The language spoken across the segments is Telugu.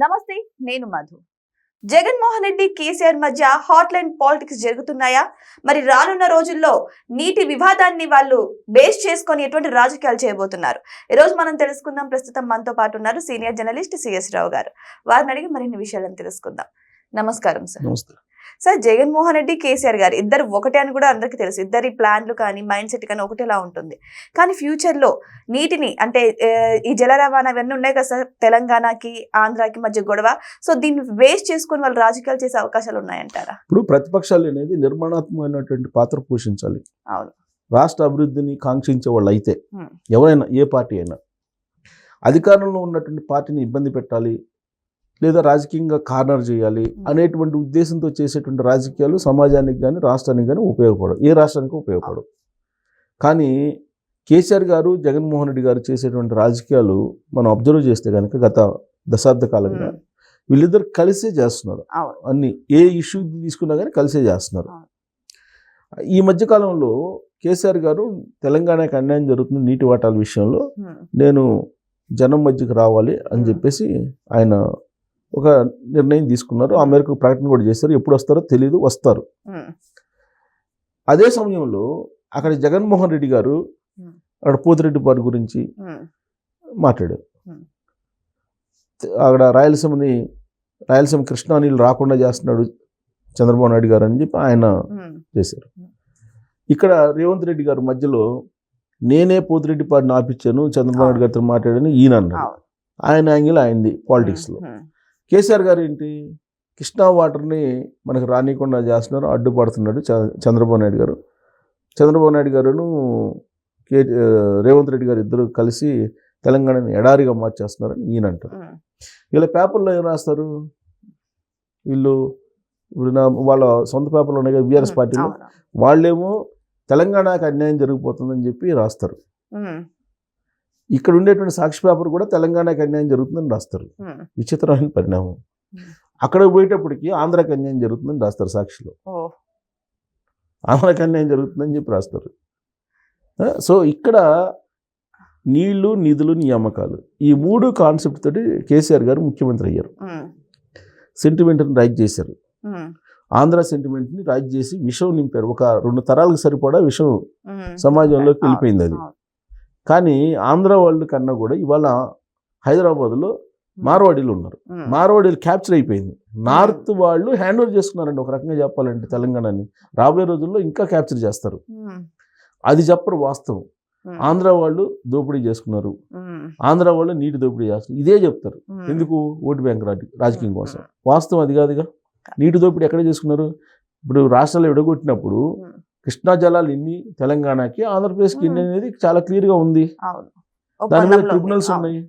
నమస్తే, నేను మధు. జగన్మోహన్ రెడ్డి కేసీఆర్ మధ్య హాట్లైన్ పాలిటిక్స్ జరుగుతున్నాయా? మరి రానున్న రోజుల్లో నీటి వివాదాన్ని వాళ్ళు బేస్ చేసుకొని ఎటువంటి రాజకీయాలు చేయబోతున్నారు? ఈ రోజు మనం తెలుసుకుందాం. ప్రస్తుతం మనతో పాటు ఉన్నారు సీనియర్ జర్నలిస్ట్ సిఎస్ రావు గారు. వారిని అడిగి మరిన్ని విషయాలను తెలుసుకుందాం. నమస్కారం సార్. సార్, జగన్మోహన్ రెడ్డి కేసీఆర్ గారు ఇద్దరు ఒకటే అని కూడా అందరికీ తెలుసు. ఇద్దరి ప్లాన్లు కానీ మైండ్ సెట్ కానీ ఒకటేలా ఉంటుంది. కానీ ఫ్యూచర్ లో నీటిని అంటే ఈ జల రవాణా ఇవన్నీ ఉన్నాయి కదా సార్, తెలంగాణకి ఆంధ్రాకి మధ్య గొడవ. సో దీన్ని వేస్ట్ చేసుకొని వాళ్ళు రాజకీయాలు చేసే అవకాశాలు ఉన్నాయంటారా? ఇప్పుడు ప్రతిపక్షాలు అనేది నిర్మాణాత్మకమైనటువంటి పాత్ర పోషించాలి. అవును. రాష్ట్ర అభివృద్ధిని కాంక్షించే వాళ్ళు అయితే ఎవరైనా ఏ పార్టీ అయినా అధికారంలో ఉన్నటువంటి పార్టీని ఇబ్బంది పెట్టాలి లేదా రాజకీయంగా కార్నర్ చేయాలి అనేటువంటి ఉద్దేశంతో చేసేటువంటి రాజకీయాలు సమాజానికి కానీ రాష్ట్రానికి కానీ ఉపయోగపడవు, ఏ రాష్ట్రానికి ఉపయోగపడవు. కానీ కేసీఆర్ గారు జగన్మోహన్ రెడ్డి గారు చేసేటువంటి రాజకీయాలు మనం అబ్జర్వ్ చేస్తే కనుక గత దశాబ్ద కాలంగా వీళ్ళిద్దరు కలిసే చేస్తున్నారు. అన్ని ఏ ఇష్యూ తీసుకున్నా కానీ కలిసే చేస్తున్నారు. ఈ మధ్యకాలంలో కేసీఆర్ గారు తెలంగాణకి అన్యాయం జరుగుతుంది నీటి వాటాల విషయంలో, నేను జనం మధ్యకి రావాలి అని చెప్పేసి ఆయన ఒక నిర్ణయం తీసుకున్నారు. ఆ మేరకు ప్రకటన కూడా చేస్తారు. ఎప్పుడు వస్తారో తెలియదు, వస్తారు. అదే సమయంలో అక్కడ జగన్మోహన్ రెడ్డి గారు అక్కడ పోతిరెడ్డి పార్టీ గురించి మాట్లాడారు. అక్కడ రాయలసీమ కృష్ణా నీళ్ళు రాకుండా చేస్తున్నాడు చంద్రబాబు నాయుడు గారు అని చెప్పి ఆయన చేశారు. ఇక్కడ రేవంత్ రెడ్డి గారు మధ్యలో నేనే పోతిరెడ్డి పార్టీని ఆపించాను చంద్రబాబు నాయుడు గారితో మాట్లాడని ఈయన అన్నాడు. ఆయన యాంగిల్ అయింది పాలిటిక్స్లో. కేసీఆర్ గారు ఏంటి, కృష్ణా వాటర్ని మనకు రానియకుండా చేస్తున్నారు, అడ్డుపడుతున్నాడు చంద్రబాబు నాయుడు గారు. చంద్రబాబు నాయుడు గారును రేవంత్ రెడ్డి గారు ఇద్దరు కలిసి తెలంగాణని ఎడారిగా మార్చేస్తున్నారని ఈయన అంటారు. వీళ్ళ పేపర్లో ఏం రాస్తారు, వీళ్ళు వాళ్ళ సొంత పేపర్లో ఉన్నాయి కదా బీఆర్ఎస్ పార్టీలో, వాళ్ళేమో తెలంగాణకి అన్యాయం జరిగిపోతుందని చెప్పి రాస్తారు. ఇక్కడ ఉండేటువంటి సాక్షి పేపర్ కూడా తెలంగాణకి అన్యాయం జరుగుతుందని రాస్తారు. విచిత్రమైన పరిణామం. అక్కడికి పోయేటప్పటికి ఆంధ్రాకి అన్యాయం జరుగుతుందని రాస్తారు సాక్షిలో. ఆంధ్రాకి అన్యాయం జరుగుతుందని చెప్పి రాస్తారు. సో ఇక్కడ నీళ్లు నిధులు నియామకాలు ఈ మూడు కాన్సెప్ట్ తోటి కేసీఆర్ గారు ముఖ్యమంత్రి అయ్యారు. సెంటిమెంట్ని రైజ్ చేశారు. ఆంధ్ర సెంటిమెంట్ని రైజ్ చేసి విషం నింపారు. ఒక 2 తరాలకు సరిపడా విషం సమాజంలోకి వెళ్ళిపోయింది అది. కానీ ఆంధ్ర వాళ్ళు కన్నా కూడా ఇవాళ హైదరాబాద్లో మార్వాడీలు ఉన్నారు. మార్వాడీలు క్యాప్చర్ అయిపోయింది. నార్త్ వాళ్ళు హ్యాండ్ ఓవర్ చేసుకున్నారండి. ఒక రకంగా చెప్పాలంటే తెలంగాణని రాబోయే రోజుల్లో ఇంకా క్యాప్చర్ చేస్తారు. అది చెప్పరు వాస్తవం. ఆంధ్ర వాళ్ళు దోపిడీ చేసుకున్నారు, ఆంధ్ర వాళ్ళు నీటి దోపిడీ చేస్తున్నారు, ఇదే చెప్తారు. ఎందుకు? ఓటు బ్యాంక్ రాజకీయం కోసం. వాస్తవం అది కాదుగా. నీటి దోపిడీ ఎక్కడ చేసుకున్నారు? ఇప్పుడు రాష్ట్రాలు విడగొట్టినప్పుడు కృష్ణా జలాలు ఇన్ని తెలంగాణకి, ఆంధ్రప్రదేశ్కి ఇన్ని అనేది చాలా క్లియర్గా ఉంది. దాని మీద ట్రిబ్యునల్స్ ఉన్నాయి.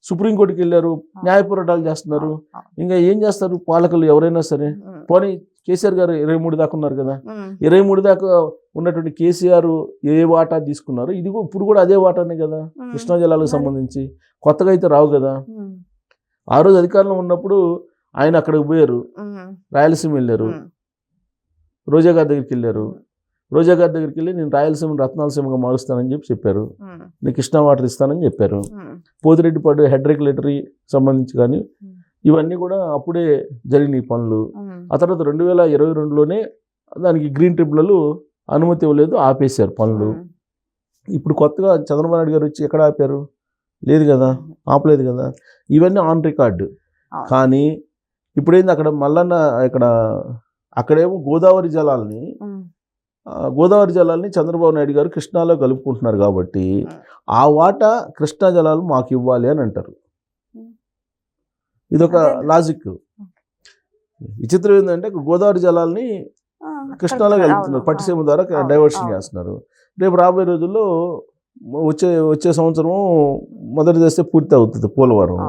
సుప్రీంకోర్టుకి వెళ్ళారు, న్యాయ పోరాటాలు చేస్తున్నారు. ఇంకా ఏం చేస్తారు పాలకులు ఎవరైనా సరే. పోనీ కేసీఆర్ గారు 23 దాకా ఉన్నారు కదా, 23 దాకా ఉన్నటువంటి కేసీఆర్ ఏ వాటా తీసుకున్నారు, ఇది ఇప్పుడు కూడా అదే వాటానే కదా కృష్ణా జలాలకు సంబంధించి. కొత్తగా అయితే రావు కదా. ఆ రోజు అధికారంలో ఉన్నప్పుడు ఆయన అక్కడికి పోయారు, రాయలసీమ వెళ్ళారు, రోజా గారి దగ్గరికి వెళ్ళారు. రోజా గారి దగ్గరికి వెళ్ళి నేను రాయలసీమను రత్నాలసీమగా మారుస్తానని చెప్పారు. నేను కృష్ణా వాటర్ ఇస్తానని చెప్పారు. పోతిరెడ్డిపాడు హెడ్ రెగ్యులేటరీ సంబంధించి కానీ ఇవన్నీ కూడా అప్పుడే జరిగిన పనులు. ఆ తర్వాత 2022లోనే దానికి గ్రీన్ ట్రిబ్యునల్ అనుమతి ఇవ్వలేదు, ఆపేశారు పనులు. ఇప్పుడు కొత్తగా చంద్రబాబు నాయుడు గారు వచ్చి ఎక్కడ ఆపారు? లేదు కదా, ఆపలేదు కదా. ఇవన్నీ ఆన్ రికార్డు. కానీ ఇప్పుడేంది అక్కడ మల్లన్న అక్కడేమో గోదావరి జలాల్ని చంద్రబాబు నాయుడు గారు కృష్ణాలో కలుపుకుంటున్నారు కాబట్టి ఆ వాటా కృష్ణా జలాలు మాకు ఇవ్వాలి అని అంటారు. ఇదొక లాజిక్. విచిత్రం ఏంటంటే గోదావరి జలాల్ని కృష్ణాలో కలుపుతున్నారు, పట్టిసీమ ద్వారా డైవర్షన్ చేస్తున్నారు. రేపు రాబోయే రోజుల్లో వచ్చే సంవత్సరం మొదటి దశ పూర్తి అవుతుంది పోలవరం.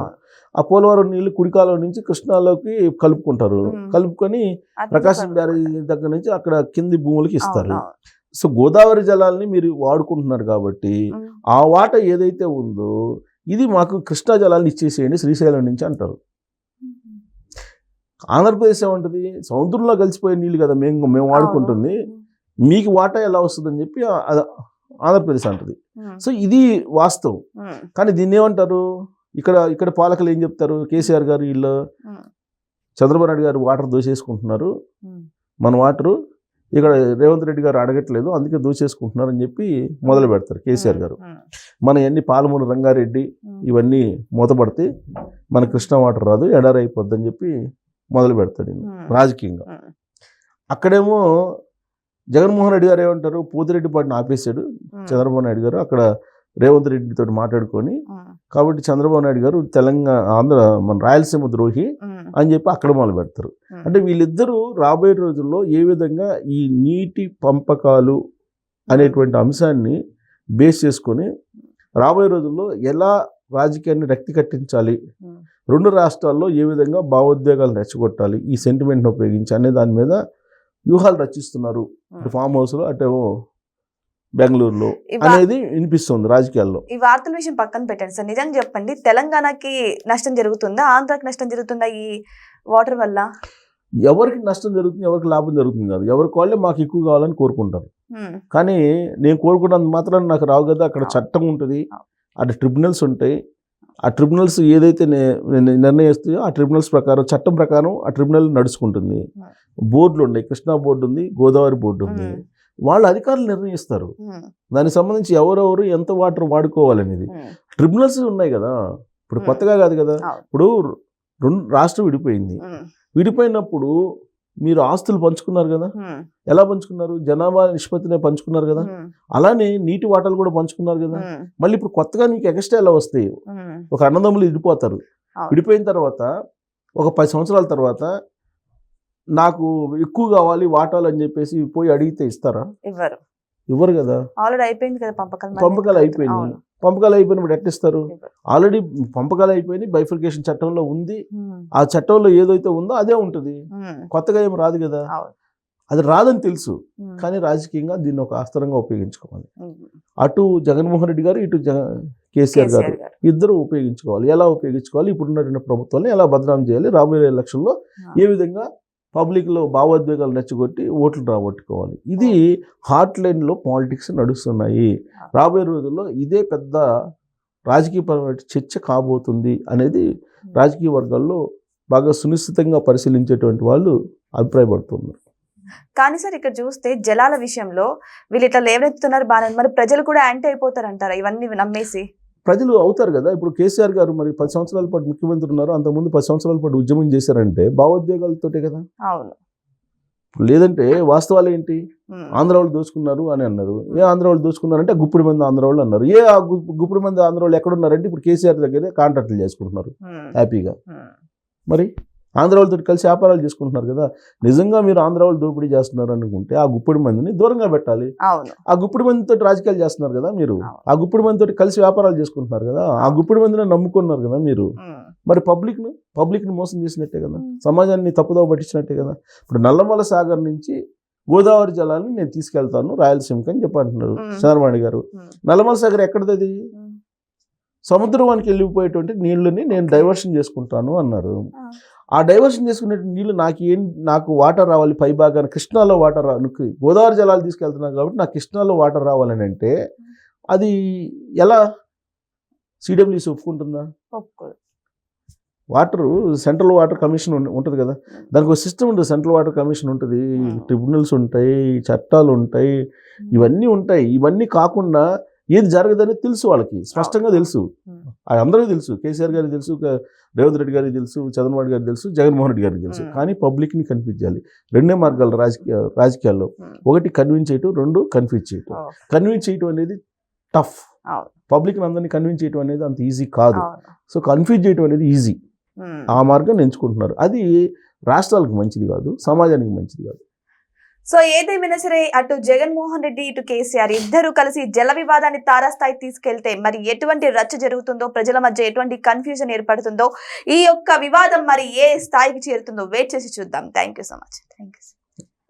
ఆ పోలవరం నీళ్ళు కుడికాలం నుంచి కృష్ణాలోకి కలుపుకుంటారు. కలుపుకొని ప్రకాశం బ్యారేజ్ దగ్గర నుంచి అక్కడ కింది భూములకి ఇస్తారు. సో గోదావరి జలాల్ని మీరు వాడుకుంటున్నారు కాబట్టి ఆ వాట ఏదైతే ఉందో ఇది మాకు కృష్ణా జలాలను ఇచ్చేసేయండి శ్రీశైలం నుంచి అంటారు. ఆంధ్రప్రదేశ్ ఏమంటుంది, సముద్రంలో కలిసిపోయే నీళ్ళు కదా మేము వాడుకుంటుంది, మీకు వాటా ఎలా వస్తుందని చెప్పి ఆంధ్రప్రదేశ్ అంటుంది. సో ఇది వాస్తవం. కానీ దీన్ని ఏమంటారు, ఇక్కడ పాలకులు ఏం చెప్తారు, కేసీఆర్ గారు వీళ్ళు చంద్రబాబు నాయుడు గారు వాటర్ దోచేసుకుంటున్నారు, మన వాటరు ఇక్కడ రేవంత్ రెడ్డి గారు అడగట్లేదు అందుకే దోచేసుకుంటున్నారు అని చెప్పి మొదలు పెడతారు కేసీఆర్ గారు. మన ఎన్ని పాలమూరు రంగారెడ్డి ఇవన్నీ మూతపడితే మన కృష్ణా వాటర్ రాదు, ఎడారి అయిపోద్ది అని చెప్పి మొదలు పెడతాడు రాజకీయంగా. అక్కడేమో జగన్మోహన్ రెడ్డి గారు ఏమంటారు, పోతిరెడ్డిపాటిని ఆపేశాడు చంద్రబాబు నాయుడు గారు అక్కడ రేవంత్ రెడ్డితో మాట్లాడుకొని, కాబట్టి చంద్రబాబు నాయుడు గారు ఆంధ్ర మన రాయలసీమ ద్రోహి అని చెప్పి అక్కడ మొదలు పెడతారు. అంటే వీళ్ళిద్దరూ రాబోయే రోజుల్లో ఏ విధంగా ఈ నీటి పంపకాలు అనేటువంటి అంశాన్ని బేస్ చేసుకొని రాబోయే రోజుల్లో ఎలా రాజకీయాన్ని రక్తి కట్టించాలి, రెండు రాష్ట్రాల్లో ఏ విధంగా భావోద్వేగాలను రెచ్చగొట్టాలి ఈ సెంటిమెంట్ని ఉపయోగించి అనే దాని మీద వ్యూహాలు రచిస్తున్నారు ఫామ్ హౌస్లో అటేమో బెంగళూరులో అనేది వినిపిస్తుంది రాజకీయాల్లో. ఈ వార్తల విషయం పక్కన పెట్టండి సార్, నిజంగా చెప్పండి, తెలంగాణకి నష్టం జరుగుతుందా, ఆంధ్రాకి నష్టం జరుగుతుందా ఈ వాటర్ వల్ల? ఎవరికి నష్టం జరుగుతుంది, ఎవరికి లాభం జరుగుతుంది కాదు, ఎవరికి వాళ్ళే మాకు ఎక్కువ కావాలని కోరుకుంటారు. కానీ నేను కోరుకున్నంత మాత్రం నాకు రావు కదా, అక్కడ చట్టం ఉంటుంది, అటు ట్రిబ్యునల్స్ ఉంటాయి, ఆ ట్రిబ్యునల్స్ ఏదైతే నిర్ణయిస్తాయో ఆ ట్రిబ్యునల్స్ ప్రకారం చట్టం ప్రకారం ఆ ట్రిబ్యునల్ నడుచుకుంటుంది. బోర్డులు ఉన్నాయి, కృష్ణా బోర్డు ఉంది, గోదావరి బోర్డు ఉంది, వాళ్ళ అధికారులు నిర్ణయిస్తారు దానికి సంబంధించి ఎవరెవరు ఎంత వాటర్ వాడుకోవాలనేది. ట్రిబ్యునల్స్ ఉన్నాయి కదా, ఇప్పుడు కొత్తగా కాదు కదా, ఇప్పుడు రాష్ట్రం విడిపోయినప్పుడు మీరు ఆస్తులు పంచుకున్నారు కదా, ఎలా పంచుకున్నారు, జనాభా నిష్పత్తినే పంచుకున్నారు కదా, అలానే నీటి వాటాలు కూడా పంచుకున్నారు కదా. మళ్ళీ ఇప్పుడు కొత్తగా మీకు ఎక్స్ట్రా ఎలా వస్తాయి, ఒక అన్నదమ్ములు విడిపోతారు, విడిపోయిన తర్వాత ఒక 10 సంవత్సరాల తర్వాత నాకు ఎక్కువ కావాలి వాటాలు అని చెప్పేసి పోయి అడిగితే ఇస్తారా? ఇవ్వరు కదా. ఆల్రెడీ అయిపోయింది కదా, పంపకాలు అయిపోయినాయి, పంపకాలు అయిపోయినప్పుడు ఎట్టిస్తారు? ఆల్రెడీ పంపకాలు అయిపోయినాయి, బైఫర్కేషన్ చట్టంలో ఉంది, ఆ చట్టంలో ఏదైతే ఉందో అదే ఉంటుంది, కొత్తగా ఏం రాదు కదా. అది రాదని తెలుసు, కానీ రాజకీయంగా దీన్ని ఒక అస్త్రంగా ఉపయోగించుకోవాలి. అటు జగన్మోహన్ రెడ్డి గారు, ఇటు కేసీఆర్ గారు ఇద్దరు ఉపయోగించుకోవాలి. ఎలా ఉపయోగించుకోవాలి, ఇప్పుడున్నటువంటి ప్రభుత్వాన్ని ఎలా బదనాం చేయాలి, రాబోయే ఎలక్షన్లో ఏ విధంగా పబ్లిక్లో భావోద్వేగాలు రెచ్చగొట్టి ఓట్లు రాబట్టుకోవాలి. ఇది హాట్ లైన్లో పాలిటిక్స్ నడుస్తున్నాయి. రాబోయే రోజుల్లో ఇదే పెద్ద రాజకీయపరమైన చర్చ కాబోతుంది అనేది రాజకీయ వర్గాల్లో బాగా సునిశ్చితంగా పరిశీలించేటువంటి వాళ్ళు అభిప్రాయపడుతున్నారు. కానీ సార్ ఇక్కడ చూస్తే జలాల విషయంలో వీళ్ళు ఇట్లా లేవనెత్తుతున్నారు బాగా, మరి ప్రజలు కూడా యాంటీ అయిపోతారంటారా ఇవన్నీ నమ్మేసి? ప్రజలు అవుతారు కదా. ఇప్పుడు కేసీఆర్ గారు మరి 10 సంవత్సరాల పాటు ముఖ్యమంత్రి ఉన్నారు, అంతకుముందు 10 సంవత్సరాల పాటు ఉద్యమం చేశారంటే భావోద్వేగాలతోటే కదా. అవును, లేదంటే వాస్తవాలు ఏంటి, ఆంధ్ర వాళ్ళు దోచుకున్నారు అని అన్నారు. ఏ ఆంధ్ర వాళ్ళు దోచుకున్నారంటే గుప్పిడి మంది ఆంధ్ర వాళ్ళు అన్నారు. గుప్పిడి మంది ఆంధ్ర వాళ్ళు ఎక్కడున్నారంటే ఇప్పుడు కేసీఆర్ దగ్గరే కాంట్రాక్టులు చేసుకుంటున్నారు హ్యాపీగా. మరి ఆంధ్ర వాళ్ళతో కలిసి వ్యాపారాలు చేసుకుంటున్నారు కదా. నిజంగా మీరు ఆంధ్ర వాళ్ళు దోపిడీ చేస్తున్నారు అనుకుంటే ఆ గుప్పిడి మందిని దూరంగా పెట్టాలి. ఆ గుప్పిడి మందితో రాజకీయాలు చేస్తున్నారు కదా మీరు, ఆ గుప్పిడి మందితో కలిసి వ్యాపారాలు చేసుకుంటున్నారు కదా, ఆ గుప్పిడి మందిని నమ్ముకున్నారు కదా మీరు. మరి పబ్లిక్ని మోసం చేసినట్టే కదా, సమాజాన్ని తప్పుదోవ పట్టించినట్టే కదా. ఇప్పుడు నల్లమల సాగర్ నుంచి గోదావరి జలాన్ని నేను తీసుకెళ్తాను రాయలసీమకి అని చెప్పంటున్నారు చంద్రబాబు గారు. నల్లమల సాగర్ ఎక్కడిది? సముద్రానికి వెళ్ళిపోయేటువంటి నీళ్ళని నేను డైవర్షన్ చేసుకుంటాను అన్నారు. ఆ డైవర్షన్ చేసుకునే నీళ్ళు నాకు వాటర్ రావాలి, పై భాగాన కృష్ణాలో వాటర్ గోదావరి జలాలు తీసుకెళ్తున్నాను కాబట్టి నాకు కృష్ణాలో వాటర్ రావాలని అంటే అది ఎలా సిడబ్ల్యూసీ ఒప్పుకుంటుందా? వాటరు సెంట్రల్ వాటర్ కమిషన్ ఉంటుంది కదా, దానికి ఒక సిస్టమ్ ఉంటుంది, సెంట్రల్ వాటర్ కమిషన్ ఉంటుంది, ట్రిబ్యునల్స్ ఉంటాయి, చట్టాలు ఉంటాయి, ఇవన్నీ ఉంటాయి. ఇవన్నీ కాకుండా ఏది జరగదని తెలుసు, వాళ్ళకి స్పష్టంగా తెలుసు, అందరికీ తెలుసు. కేసీఆర్ గారికి తెలుసు, రేవంత్ రెడ్డి గారికి తెలుసు, చంద్రబాబు గారికి తెలుసు, జగన్మోహన్ రెడ్డి గారికి తెలుసు. కానీ పబ్లిక్ని కన్ఫ్యూజ్ చేయాలి. రెండే మార్గాలు రాజకీయాల్లో, ఒకటి కన్విన్స్ చేయటం, రెండు కన్ఫ్యూజ్ చేయటం. కన్విన్స్ చేయటం అనేది టఫ్, పబ్లిక్ని అందరినీ కన్విన్స్ చేయటం అనేది అంత ఈజీ కాదు. సో కన్ఫ్యూజ్ చేయటం అనేది ఈజీ, ఆ మార్గాన్ని ఎంచుకుంటున్నారు. అది రాష్ట్రాలకు మంచిది కాదు, సమాజానికి మంచిది కాదు. సో ఏదేమైనా సరే అటు జగన్మోహన్ రెడ్డి ఇటు కేసీఆర్ ఇద్దరు కలిసి జల వివాదాన్ని తారాస్థాయి తీసుకెళ్తే మరి ఎటువంటి రచ్చ జరుగుతుందో, ప్రజల మధ్య ఎటువంటి కన్ఫ్యూజన్ ఏర్పడుతుందో, ఈ యొక్క వివాదం మరి ఏ స్థాయికి చేరుతుందో వెయిట్ చేసి చూద్దాం. Thank you so much.